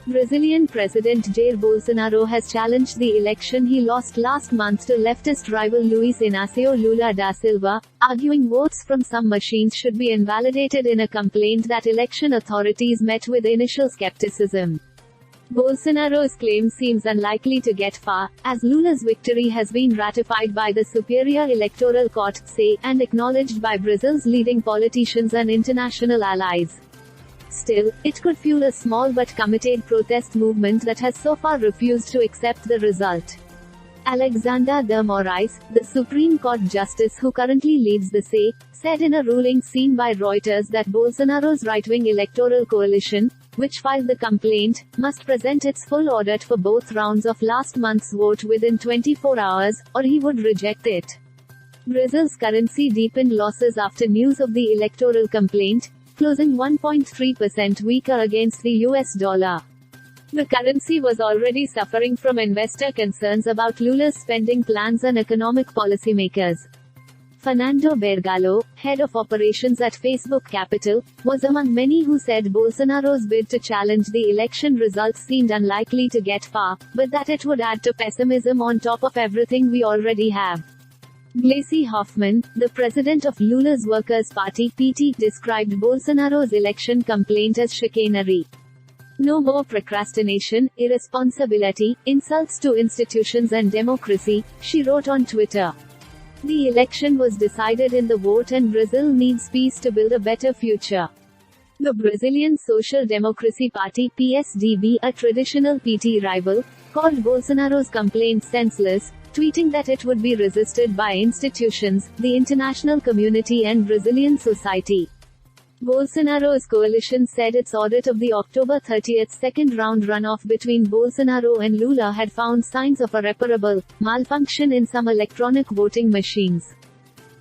Brazilian President Jair Bolsonaro has challenged the election he lost last month to leftist rival Luiz Inácio Lula da Silva, arguing votes from some machines should be invalidated in a complaint that election authorities met with initial skepticism. Bolsonaro's claim seems unlikely to get far, as Lula's victory has been ratified by the Superior Electoral Court, (SE), and acknowledged by Brazil's leading politicians and international allies. Still, it could fuel a small but committed protest movement that has so far refused to accept the result. Alexander de Moraes, the Supreme Court justice who currently leads the SE, said in a ruling seen by Reuters that Bolsonaro's right-wing electoral coalition, which filed the complaint, must present its full audit for both rounds of last month's vote within 24 hours, or he would reject it. Brazil's currency deepened losses after news of the electoral complaint, closing 1.3% weaker against the US dollar. The currency was already suffering from investor concerns about Lula's spending plans and economic policymakers. Fernando Bergallo, head of operations at Facebook Capital, was among many who said Bolsonaro's bid to challenge the election results seemed unlikely to get far, but that it would add to pessimism on top of everything we already have. Gleisi Hoffmann, the president of Lula's Workers' Party (PT), described Bolsonaro's election complaint as chicanery. No more procrastination, irresponsibility, insults to institutions and democracy, she wrote on Twitter. The election was decided in the vote and Brazil needs peace to build a better future. The Brazilian Social Democracy Party (PSDB), a traditional PT rival, called Bolsonaro's complaint senseless, tweeting that it would be resisted by institutions, the international community and Brazilian society. Bolsonaro's coalition said its audit of the October 30 second-round runoff between Bolsonaro and Lula had found signs of irreparable malfunction in some electronic voting machines.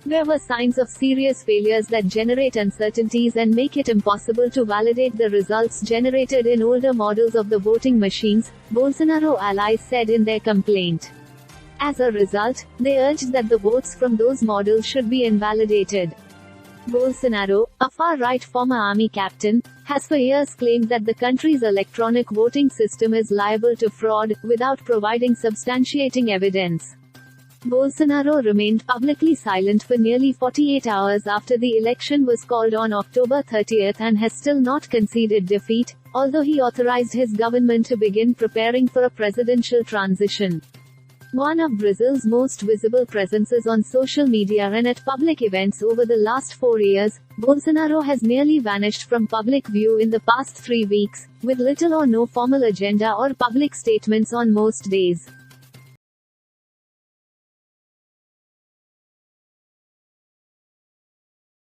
There were signs of serious failures that generate uncertainties and make it impossible to validate the results generated in older models of the voting machines, Bolsonaro allies said in their complaint. As a result, they urged that the votes from those models should be invalidated. Bolsonaro, a far-right former army captain, has for years claimed that the country's electronic voting system is liable to fraud, without providing substantiating evidence. Bolsonaro remained publicly silent for nearly 48 hours after the election was called on October 30 and has still not conceded defeat, although he authorized his government to begin preparing for a presidential transition. One of Brazil's most visible presences on social media and at public events over the last 4 years, Bolsonaro has nearly vanished from public view in the past 3 weeks, with little or no formal agenda or public statements on most days.